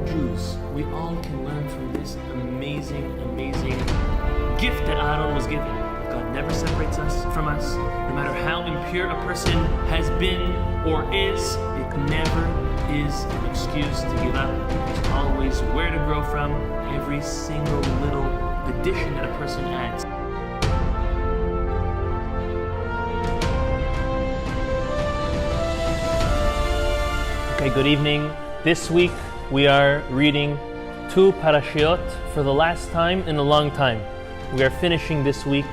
Jews, we all can learn from this amazing, amazing gift that Aaron was given. God never separates us from us. No matter how impure a person has been or is, it never is an excuse to give up. There's always where to grow from. Every single little addition that a person adds. Okay, good evening. This week we are reading 2 Parashiot for the last time in a long time. We are finishing this week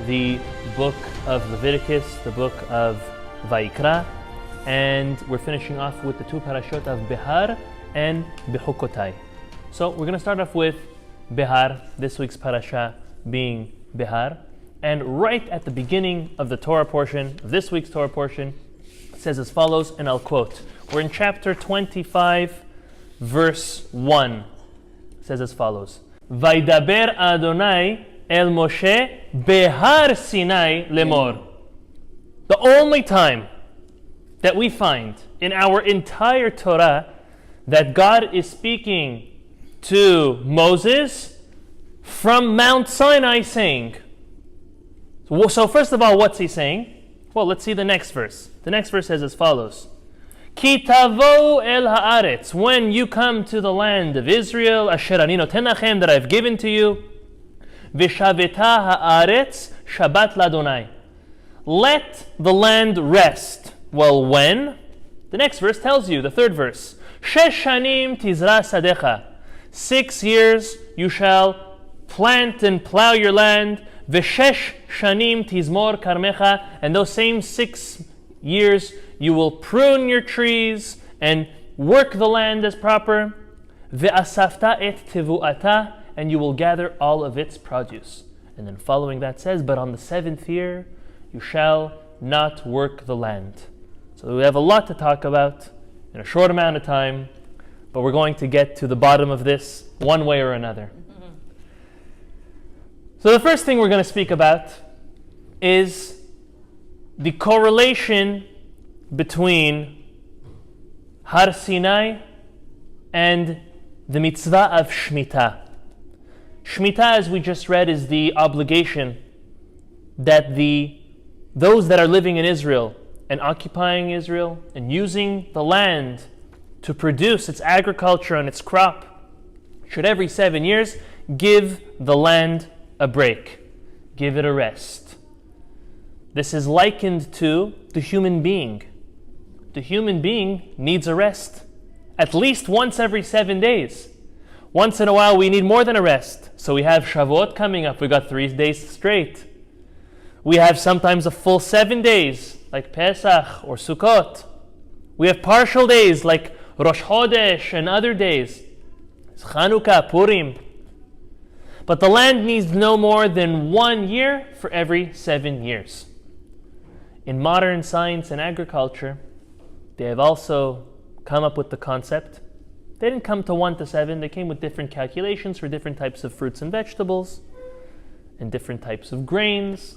the book of Leviticus, the book of Vayikra, and we're finishing off with the 2 Parashiot of Behar and Bechukotai. So we're going to start off with Behar, this week's parasha being Behar, and right at the beginning of the Torah portion, of this week's Torah portion, it says as follows, and I'll quote. We're in chapter 25, verse 1. It says as follows. Vaydaber Adonai el Moshe Behar Sinai lemor. The only time that we find in our entire Torah that God is speaking to Moses from Mount Sinai saying. So first of all, what's he saying? Well, let's see the next verse. The next verse says as follows. Ki tavo el haaretz, when you come to the land of Israel, asher ani noten lachem, that I've given to you, v'shaveta haaretz shabat ladonai. Let the land rest. Well, when? The next verse tells you, the third verse. Shesh shanim tizra sadecha. 6 years you shall plant and plow your land. V'shesh shanim tizmor karmecha. And those same 6 years you will prune your trees and work the land as proper. Ve'asafta et tevu'ata, and you will gather all of its produce. And then following that says, but on the 7th year you shall not work the land. So we have a lot to talk about in a short amount of time, but we're going to get to the bottom of this one way or another. So the first thing we're going to speak about is the correlation between Har Sinai and the mitzvah of Shemittah. Shemittah, as we just read, is the obligation that those that are living in Israel and occupying Israel and using the land to produce its agriculture and its crop should every 7 years give the land a break, give it a rest. This is likened to the human being. The human being needs a rest at least once every 7 days. Once in a while we need more than a rest. So we have Shavuot coming up. We got 3 days straight. We have sometimes a full 7 days like Pesach or Sukkot. We have partial days like Rosh Chodesh and other days. Chanukah, Purim. But the land needs no more than 1 year for every 7 years. In modern science and agriculture, they have also come up with the concept. They didn't come to 1 to 7. They came with different calculations for different types of fruits and vegetables and different types of grains.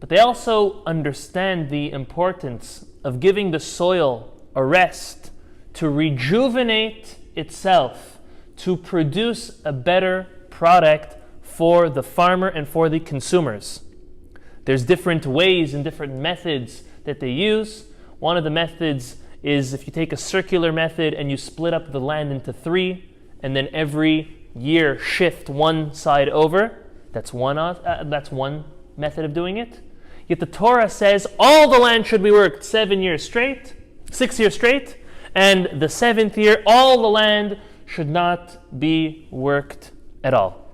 But they also understand the importance of giving the soil a rest to rejuvenate itself, to produce a better product for the farmer and for the consumers. There's different ways and different methods that they use. One of the methods is if you take a circular method and you split up the land into 3, and then every year shift one side over. That's one method of doing it. Yet the Torah says all the land should be worked 7 years straight, 6 years straight, and the 7th year all the land should not be worked at all.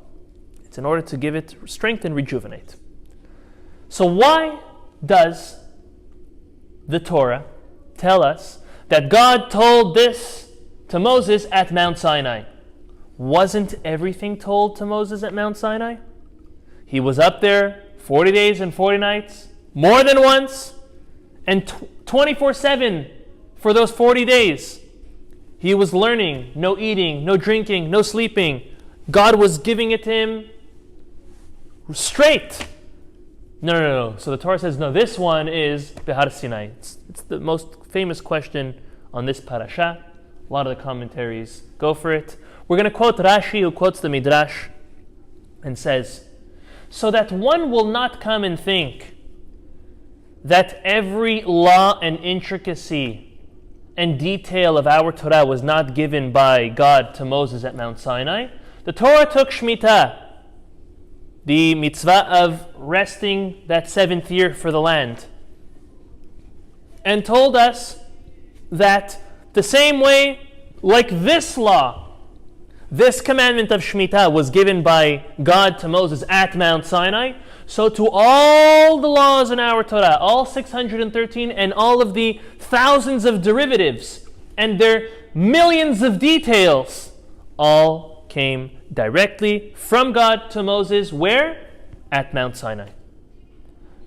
It's in order to give it strength and rejuvenate. So why does the Torah tell us that God told this to Moses at Mount Sinai? Wasn't everything told to Moses at Mount Sinai? He was up there 40 days and 40 nights, more than once, and 24/7 for those 40 days. He was learning, no eating, no drinking, no sleeping. God was giving it to him straight. No. So the Torah says, no, this one is Behar Sinai. It's the most famous question on this parasha. A lot of the commentaries go for it. We're going to quote Rashi, who quotes the Midrash, and says, so that one will not come and think that every law and intricacy and detail of our Torah was not given by God to Moses at Mount Sinai. The Torah took Shemittah, the mitzvah of resting that 7th year for the land, and told us that the same way, like this law, this commandment of Shemittah was given by God to Moses at Mount Sinai, so to all the laws in our Torah, all 613 and all of the thousands of derivatives and their millions of details, all came directly from God to Moses, where? At Mount Sinai.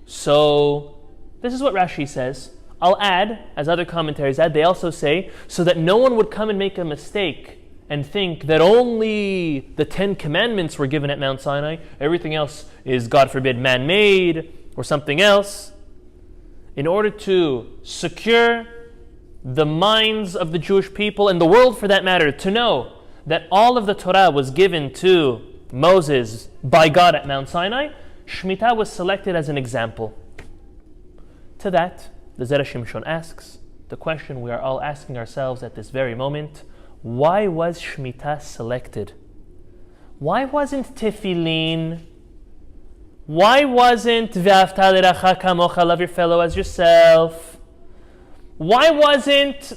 So, this is what Rashi says. I'll add, as other commentaries add, they also say, so that no one would come and make a mistake and think that only the 10 commandments were given at Mount Sinai, everything else is, God forbid, man-made or something else. In order to secure the minds of the Jewish people and the world for that matter, to know that all of the Torah was given to Moses by God at Mount Sinai, Shemittah was selected as an example. To that, the Zera Shimshon asks the question we are all asking ourselves at this very moment: why was Shemittah selected? Why wasn't Tefillin? Why wasn't Ve'afta l'reacha kamocha, love your fellow as yourself? Why wasn't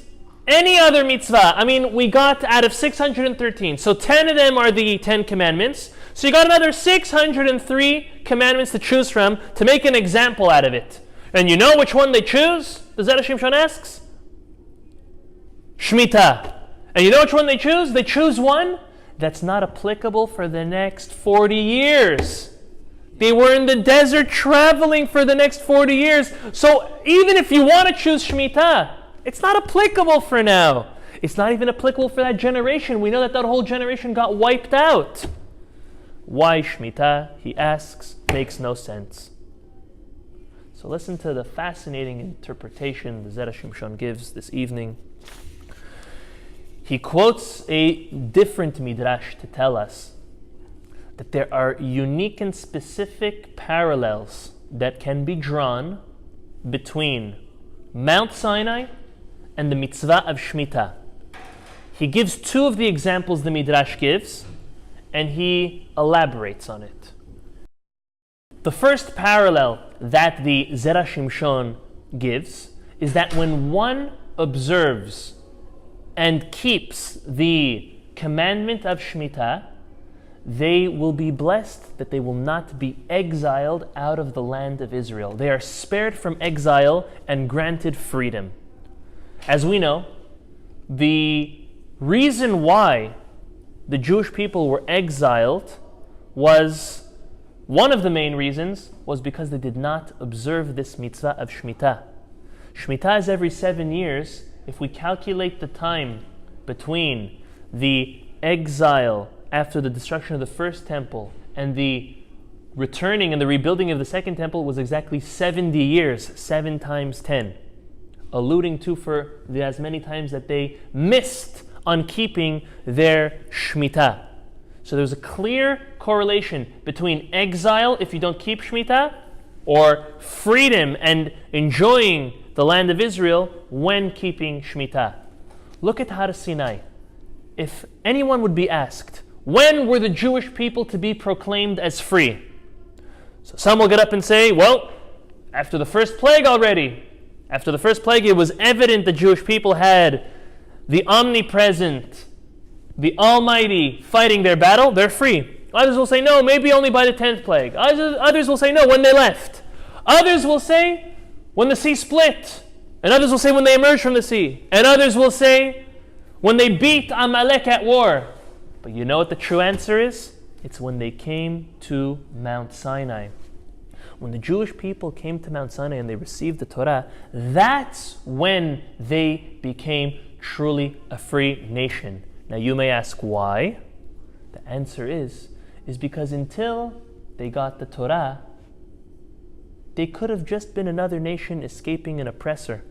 any other mitzvah? I mean, we got out of 613, so 10 of them are the 10 commandments. So you got another 603 commandments to choose from to make an example out of it. And you know which one they choose? The Zera Shimshon asks. Shemittah. And you know which one they choose? They choose one that's not applicable for the next 40 years. They were in the desert traveling for the next 40 years. So even if you want to choose Shemittah, it's not applicable for now. It's not even applicable for that generation. We know that whole generation got wiped out. Why Shemittah, he asks, makes no sense. So listen to the fascinating interpretation the Zera Shimshon gives this evening. He quotes a different midrash to tell us that there are unique and specific parallels that can be drawn between Mount Sinai and the mitzvah of Shemittah. He gives two of the examples the midrash gives, and he elaborates on it. The first parallel that the Zera Shimshon gives is that when one observes and keeps the commandment of Shemittah, they will be blessed that they will not be exiled out of the land of Israel. They are spared from exile and granted freedom. As we know, the reason why the Jewish people were exiled was, one of the main reasons was because they did not observe this mitzvah of Shemittah. Shemittah is every 7 years. If we calculate the time between the exile after the destruction of the first temple and the returning and the rebuilding of the second temple, was exactly 70 years, 7 times 10, alluding to for the as many times that they missed on keeping their Shemittah. So there's a clear correlation between exile if you don't keep Shemittah, or freedom and enjoying the land of Israel when keeping Shemittah. Look at Har Sinai. If anyone would be asked, when were the Jewish people to be proclaimed as free? So some will get up and say, well, after the first plague already. After the first plague, it was evident the Jewish people had the omnipresent, the Almighty fighting their battle, they're free. Others will say, no, maybe only by the 10th plague. Others will say, no, when they left. Others will say, when the sea split. And others will say, when they emerged from the sea. And others will say, when they beat Amalek at war. But you know what the true answer is? It's when they came to Mount Sinai. When the Jewish people came to Mount Sinai and they received the Torah, that's when they became truly a free nation. Now you may ask why. The answer is because until they got the Torah, they could have just been another nation escaping an oppressor.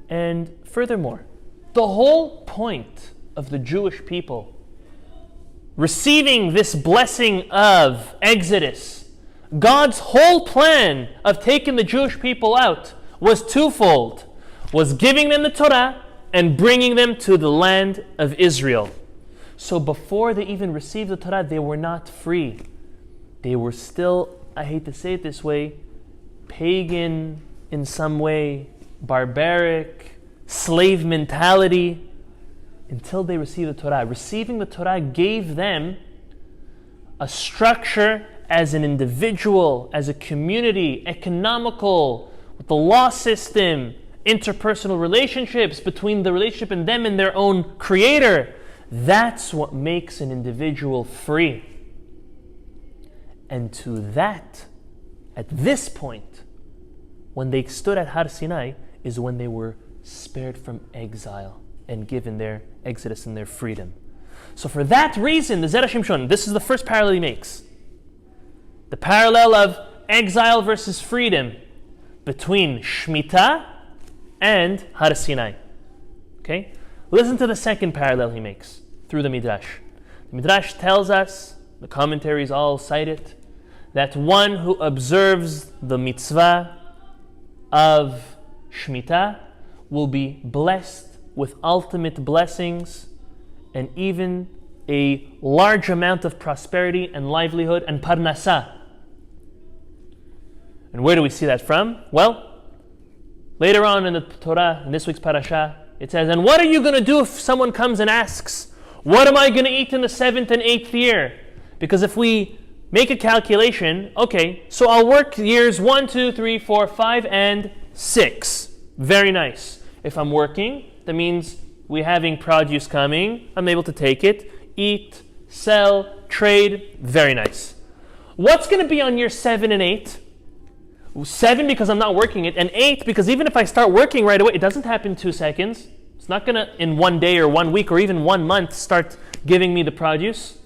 And furthermore, The whole point of the Jewish people receiving this blessing of Exodus, God's whole plan of taking the Jewish people out was twofold, was giving them the Torah and bringing them to the land of Israel. So before they even received the Torah, they were not free. They were still, I hate to say it this way, pagan in some way, barbaric, slave mentality, until they received the Torah. Receiving the Torah gave them a structure as an individual, as a community, economical, with the law system, interpersonal relationships between the relationship and them and their own creator. That's what makes an individual free. And to that, at this point, when they stood at Har Sinai, is when they were spared from exile and given their exodus and their freedom. So for that reason, the Zera Shimshon, this is the first parallel he makes. The parallel of exile versus freedom between Shemittah and Har Sinai. Okay? Listen to the second parallel he makes through the Midrash. The Midrash tells us, the commentaries all cite it, that one who observes the mitzvah of Shemittah will be blessed with ultimate blessings and even a large amount of prosperity and livelihood and parnasa. And where do we see that from? Well, later on in the Torah, in this week's Parashat, it says, and what are you going to do if someone comes and asks, what am I going to eat in the 7th and 8th year? Because if we make a calculation, okay, so I'll work years 1, 2, 3, 4, 5, and 6. Very nice. If I'm working, that means we're having produce coming. I'm able to take it, eat, sell, trade. Very nice. What's going to be on year 7 and 8? 7 because I'm not working it, and 8 because even if I start working right away, it doesn't happen in 2 seconds. It's not going to, in 1 day or 1 week or even 1 month, start giving me the produce.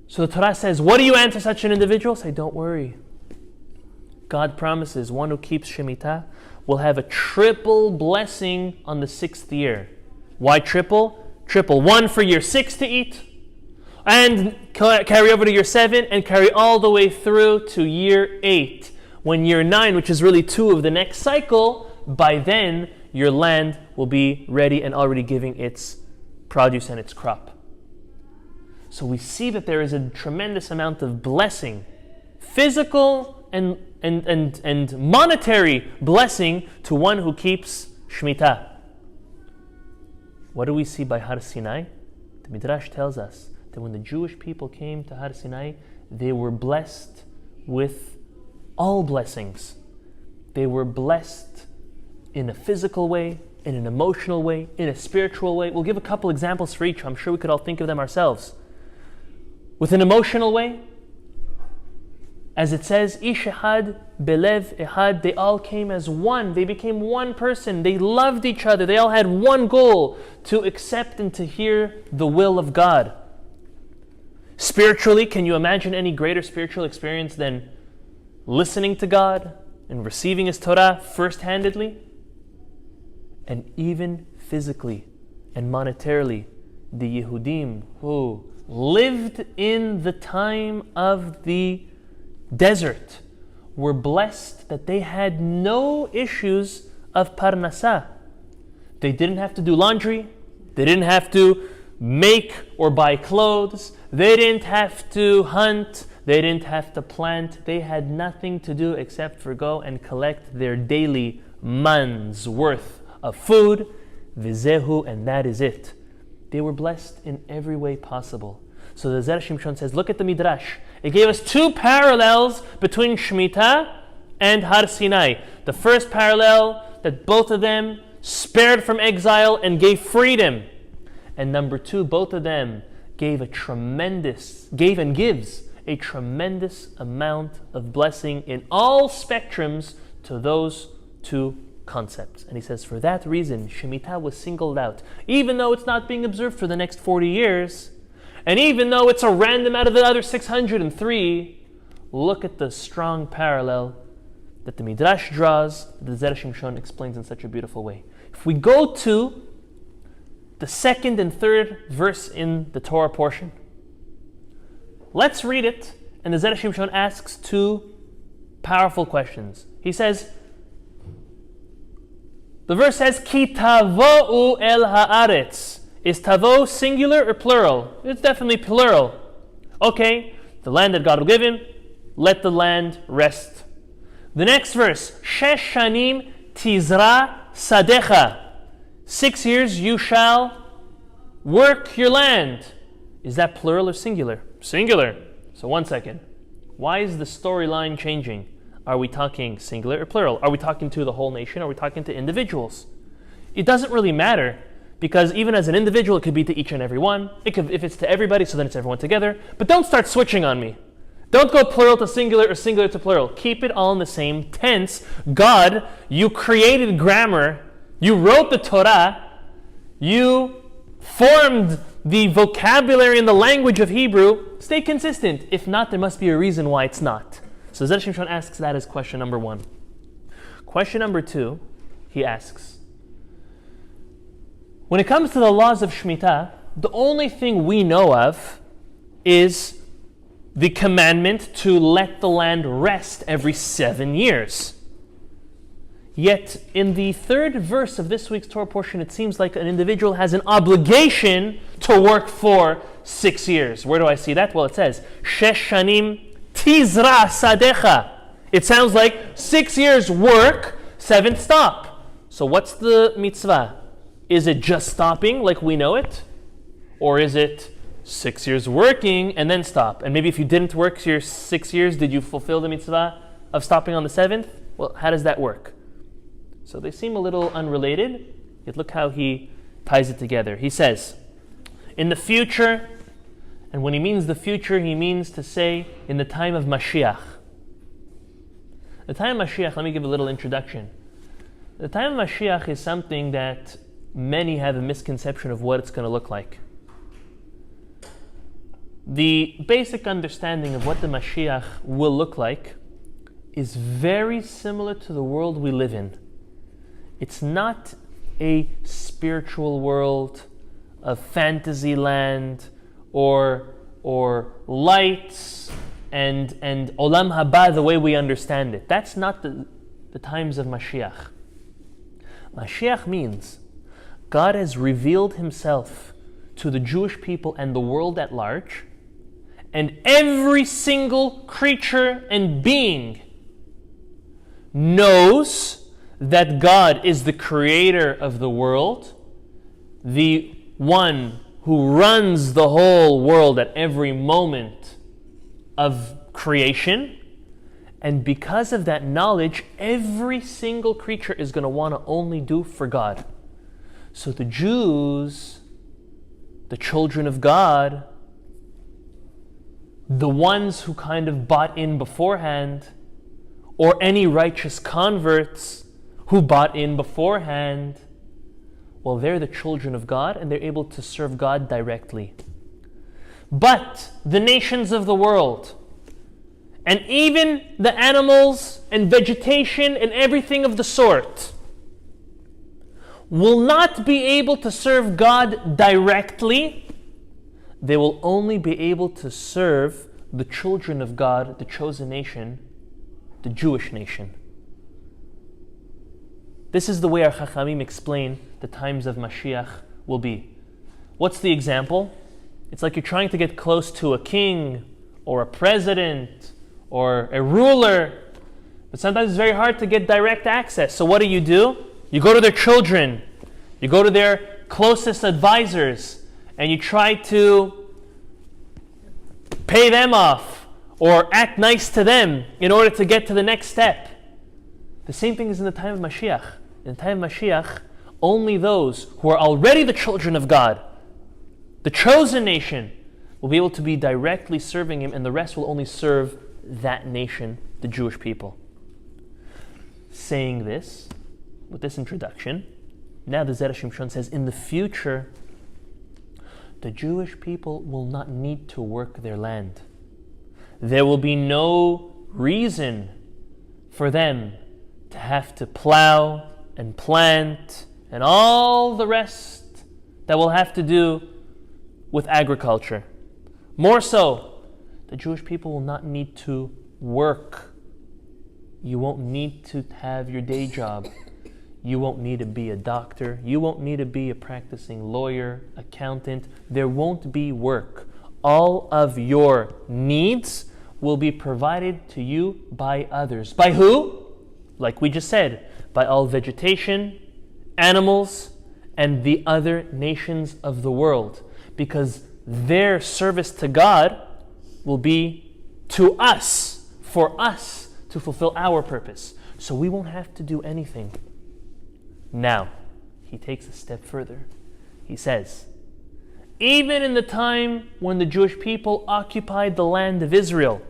So the Torah says, what do you answer such an individual? Say, don't worry. God promises one who keeps Shemittah will have a triple blessing on the 6th year. Why triple? Triple. 1 for year 6 to eat, and carry over to year 7, and carry all the way through to year 8. When year 9, which is really 2 of the next cycle, by then your land will be ready and already giving its produce and its crop. So we see that there is a tremendous amount of blessing, physical and monetary blessing to one who keeps Shemittah. What do we see by Har Sinai? The Midrash tells us that when the Jewish people came to Har Sinai, they were blessed with all blessings. They were blessed in a physical way, in an emotional way, in a spiritual way. We'll give a couple examples for each. I'm sure we could all think of them ourselves. With an emotional way, as it says, Ish Ehad Belev Ehad, they all came as one. They became one person. They loved each other. They all had one goal, to accept and to hear the will of God. Spiritually, can you imagine any greater spiritual experience than listening to God and receiving His Torah first-handedly? And even physically and monetarily, the Yehudim who lived in the time of the desert were blessed that they had no issues of parnasa. They didn't have to do laundry. They didn't have to make or buy clothes. They didn't have to hunt. They didn't have to plant. They had nothing to do except for go and collect their daily man's worth of food, vizehu, and that is it. They were blessed in every way possible. So the Zera Shimshon says, look at the Midrash. It gave us 2 parallels between Shemittah and Har Sinai. The first parallel, that both of them spared from exile and gave freedom. And number 2, both of them gave and gives a tremendous amount of blessing in all spectrums to those 2 concepts. And he says, for that reason, Shemittah was singled out. Even though it's not being observed for the next 40 years, and even though it's a random out of the other 603, look at the strong parallel that the Midrash draws, that the Zera Shimshon explains in such a beautiful way. If we go to the second and third verse in the Torah portion. Let's read it, and the Zera Shimshon asks two powerful questions. He says, the verse says, Ki tavo'u el haaretz. Is tavo singular or plural? It's definitely plural. Okay, the land that God will give him, let the land rest. The next verse, Shesh shanim tizra sadecha. 6 years you shall work your land. Is that plural or singular? Singular. So 1 second. Why is the storyline changing? Are we talking singular or plural? Are we talking to the whole nation? Are we talking to individuals? It doesn't really matter, because even as an individual, it could be to each and every one. If it's to everybody, so then it's everyone together. But don't start switching on me. Don't go plural to singular or singular to plural. Keep it all in the same tense. God, you created grammar. You wrote the Torah. You formed the vocabulary and the language of Hebrew. Stay consistent. If not, there must be a reason why it's not. So Zera Shimshon asks that as question number 1. Question number 2, he asks, when it comes to the laws of Shemittah, the only thing we know of is the commandment to let the land rest every 7 years. Yet, in the third verse of this week's Torah portion, it seems like an individual has an obligation to work for 6 years. Where do I see that? Well, it says, Shesh shanim tizra sadecha. It sounds like 6 years work, 7th stop. So what's the mitzvah? Is it just stopping like we know it? Or is it 6 years working and then stop? And maybe if you didn't work your 6 years, did you fulfill the mitzvah of stopping on the 7th? Well, how does that work? So they seem a little unrelated, yet look how he ties it together. He says, in the future, and when he means the future, he means to say in the time of Mashiach. The time of Mashiach, let me give a little introduction. The time of Mashiach is something that many have a misconception of what it's going to look like. The basic understanding of what the Mashiach will look like is very similar to the world we live in. It's not a spiritual world, a fantasy land, or lights and olam haba the way we understand it. That's not the times of Mashiach. Mashiach means God has revealed himself to the Jewish people and the world at large, and every single creature and being knows that God is the creator of the world, the one who runs the whole world at every moment of creation. And because of that knowledge, every single creature is going to want to only do for God. So the Jews, the children of God, the ones who kind of bought in beforehand, or any righteous converts who bought in beforehand, well, they're the children of God and they're able to serve God directly. But the nations of the world, and even the animals and vegetation and everything of the sort, will not be able to serve God directly. They will only be able to serve the children of God, the chosen nation, the Jewish nation. This is the way our Chachamim explain the times of Mashiach will be. What's the example? It's like you're trying to get close to a king or a president or a ruler, but sometimes it's very hard to get direct access. So what do? You go to their children, you go to their closest advisors, and you try to pay them off or act nice to them in order to get to the next step. The same thing is in the time of Mashiach. In the time of Mashiach, only those who are already the children of God, the chosen nation, will be able to be directly serving him, and the rest will only serve that nation, the Jewish people. Saying this, with this introduction, now the Zera Shimshon says, in the future, the Jewish people will not need to work their land. There will be no reason for them to have to plow and plant and all the rest that will have to do with agriculture. More so, the Jewish people will not need to work. You won't need to have your day job. You won't need to be a doctor. You won't need to be a practicing lawyer, accountant. There won't be work. All of your needs will be provided to you by others. By who? Like we just said, by all vegetation, animals, and the other nations of the world. Because their service to God will be to us, for us to fulfill our purpose. So we won't have to do anything. Now, he takes a step further. He says, even in the time when the Jewish people occupied the land of Israel,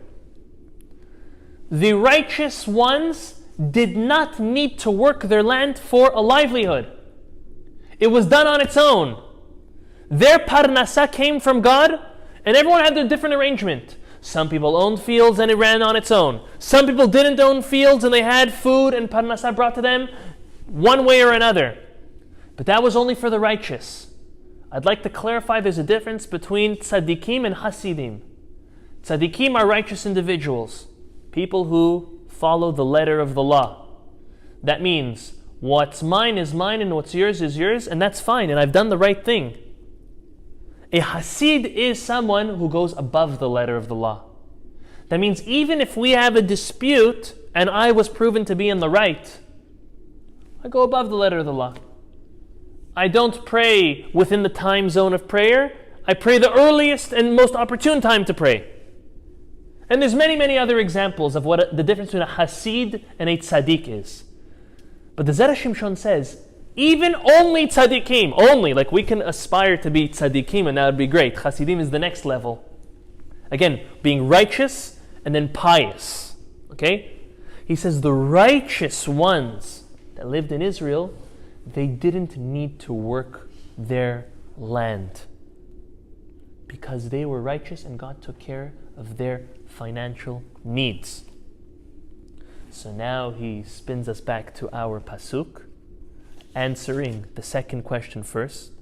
the righteous ones did not need to work their land for a livelihood. It was done on its own. Their parnasa came from God, and everyone had their different arrangement. Some people owned fields and it ran on its own. Some people didn't own fields and they had food and parnasa brought to them one way or another. But that was only for the righteous. I'd like to clarify there's a difference between tzaddikim and hasidim. Tzaddikim are righteous individuals, people who follow the letter of the law. That means what's mine is mine and what's yours is yours, and that's fine, and I've done the right thing. A hasid is someone who goes above the letter of the law. That means even if we have a dispute and I was proven to be in the right, I go above the letter of the law. I don't pray within the time zone of prayer. I pray the earliest and most opportune time to pray. And there's many, many other examples of what the difference between a hasid and a tzaddik is. But the Zera Shimshon says, even only tzaddikim, only, like we can aspire to be tzaddikim and that would be great. Hasidim is the next level. Again, being righteous and then pious. Okay? He says the righteous ones that lived in Israel, they didn't need to work their land because they were righteous and God took care of their financial needs. So now he spins us back to our pasuk, answering the second question first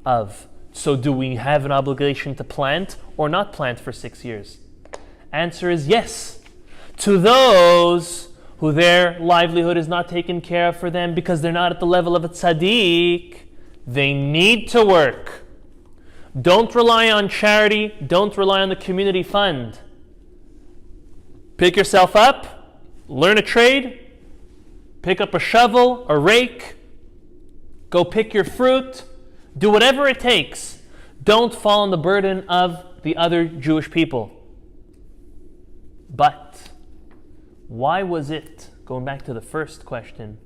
of, so do we have an obligation to plant or not plant for 6 years? Answer is yes. To those who their livelihood is not taken care of for them because they're not at the level of a tzaddik, they need to work. Don't rely on charity. Don't rely on the community fund. Pick yourself up, learn a trade, pick up a shovel, a rake, go pick your fruit, do whatever it takes. Don't fall on the burden of the other Jewish people. But why was it, going back to the first question,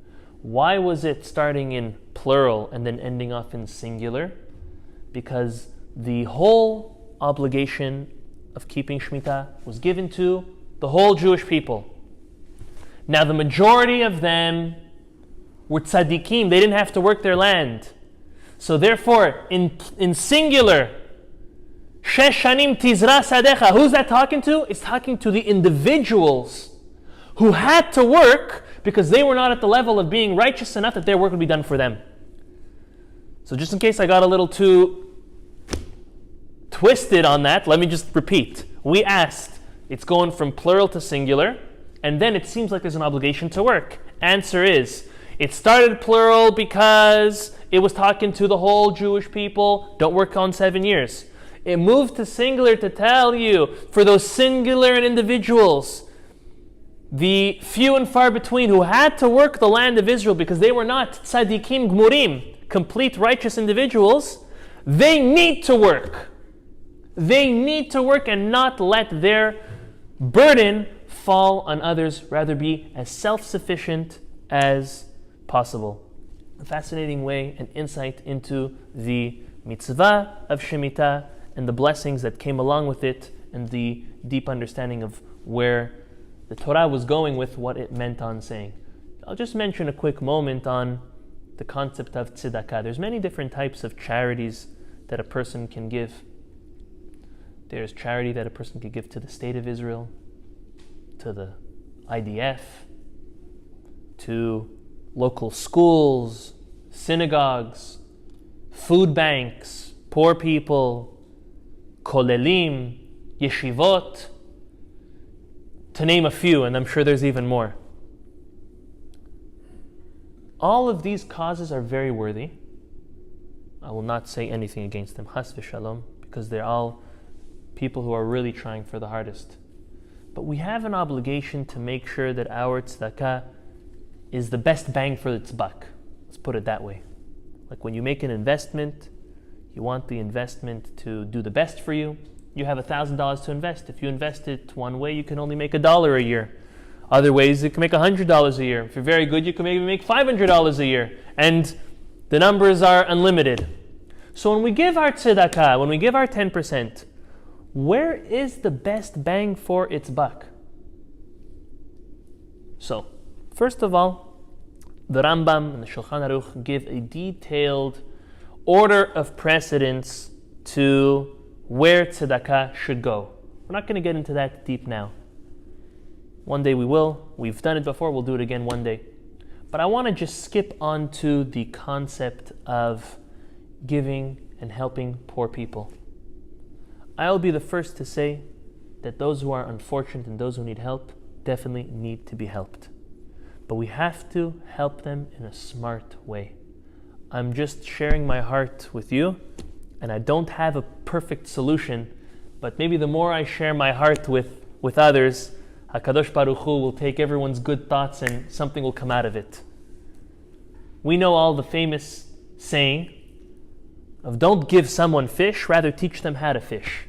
why was it starting in plural and then ending off in singular? Because the whole obligation of keeping Shemittah was given to the whole Jewish people. Now the majority of them were tzaddikim. They didn't have to work their land. So therefore, in singular, shesh shanim tizra sadecha, who's that talking to? It's talking to the individuals who had to work because they were not at the level of being righteous enough that their work would be done for them. So just in case I got a little too twisted on that, let me just repeat. We asked, it's going from plural to singular, and then it seems like there's an obligation to work. Answer is, it started plural because it was talking to the whole Jewish people, don't work on 7 years. It moved to singular to tell you, for those singular and individuals, the few and far between who had to work the land of Israel because they were not tzaddikim gmurim, complete righteous individuals, they need to work. They need to work and not let their burden fall on others, rather be as self-sufficient as possible. A fascinating way and insight into the mitzvah of Shemittah and the blessings that came along with it and the deep understanding of where the Torah was going with what it meant on saying. I'll just mention a quick moment on the concept of tzedakah. There's many different types of charities that a person can give. There's charity that a person could give to the state of Israel, to the IDF, to local schools, synagogues, food banks, poor people, kolelim, yeshivot, to name a few, and I'm sure there's even more. All of these causes are very worthy. I will not say anything against them, chas v'shalom, because they're all people who are really trying for the hardest. But we have an obligation to make sure that our tzedakah is the best bang for its buck. Let's put it that way. Like when you make an investment, you want the investment to do the best for you. You have $1,000 to invest. If you invest it one way, you can only make $1 a year. Other ways, you can make $100 a year. If you're very good, you can maybe make $500 a year. And the numbers are unlimited. So when we give our tzedakah, when we give our 10%, where is the best bang for its buck? So, first of all, the Rambam and the Shulchan Aruch give a detailed order of precedence to where tzedakah should go. We're not going to get into that deep now. One day we will. We've done it before. We'll do it again one day. But I want to just skip on to the concept of giving and helping poor people. I'll be the first to say that those who are unfortunate and those who need help definitely need to be helped. But we have to help them in a smart way. I'm just sharing my heart with you, and I don't have a perfect solution, but maybe the more I share my heart with others, HaKadosh Baruch Hu will take everyone's good thoughts and something will come out of it. We know all the famous saying of don't give someone fish, rather teach them how to fish.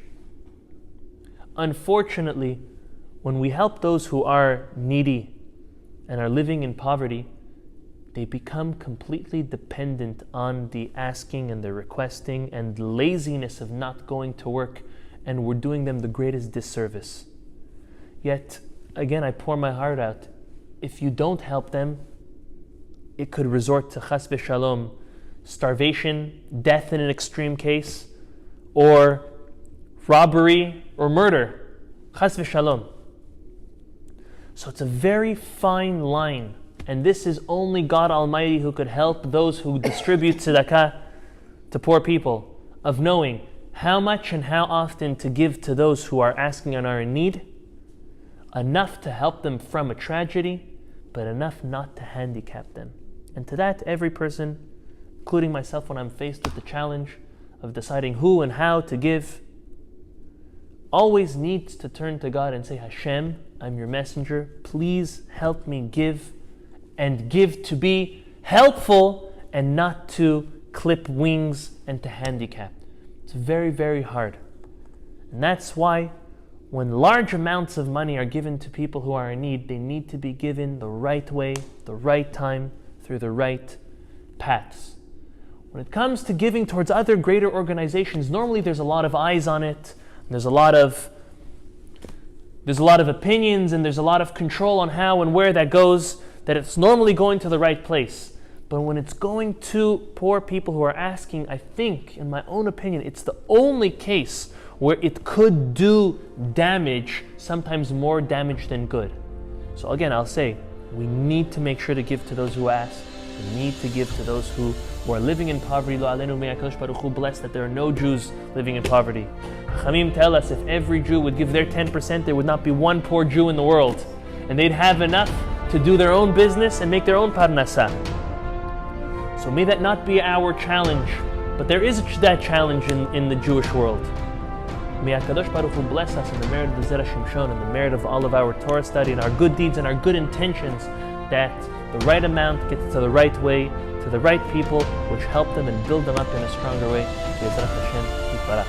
Unfortunately, when we help those who are needy and are living in poverty, they become completely dependent on the asking and the requesting and the laziness of not going to work, and we're doing them the greatest disservice. Yet, again, I pour my heart out. If you don't help them, it could resort to chas v'shalom, starvation, death in an extreme case, or robbery or murder. Chas v'shalom. So it's a very fine line, and this is only God Almighty who could help those who distribute tzedakah to poor people, of knowing how much and how often to give to those who are asking and are in need, enough to help them from a tragedy, but enough not to handicap them. And to that, every person, including myself when I'm faced with the challenge of deciding who and how to give, always needs to turn to God and say, Hashem, I'm your messenger. Please help me give, and give to be helpful and not to clip wings and to handicap. It's very, very hard. And that's why when large amounts of money are given to people who are in need, they need to be given the right way, the right time, through the right paths. When it comes to giving towards other greater organizations, normally there's a lot of eyes on it, and there's a lot of opinions, and there's a lot of control on how and where that goes, that it's normally going to the right place. But when it's going to poor people who are asking, I think, in my own opinion, it's the only case where it could do damage, sometimes more damage than good. So again, I'll say, we need to make sure to give to those who ask. We need to give to those who are living in poverty. Lo aleinu, may HaKadosh Baruch Hu bless that there are no Jews living in poverty. Chachamim tell us if every Jew would give their 10%, there would not be one poor Jew in the world. And they'd have enough to do their own business and make their own parnasah. So may that not be our challenge, but there is that challenge in the Jewish world. May HaKadosh Baruch Hu bless us in the merit of the Zera Shimshon and the merit of all of our Torah study and our good deeds and our good intentions, that the right amount gets to the right way, to the right people, which help them and build them up in a stronger way. Yezrat Hashem Yitbarach.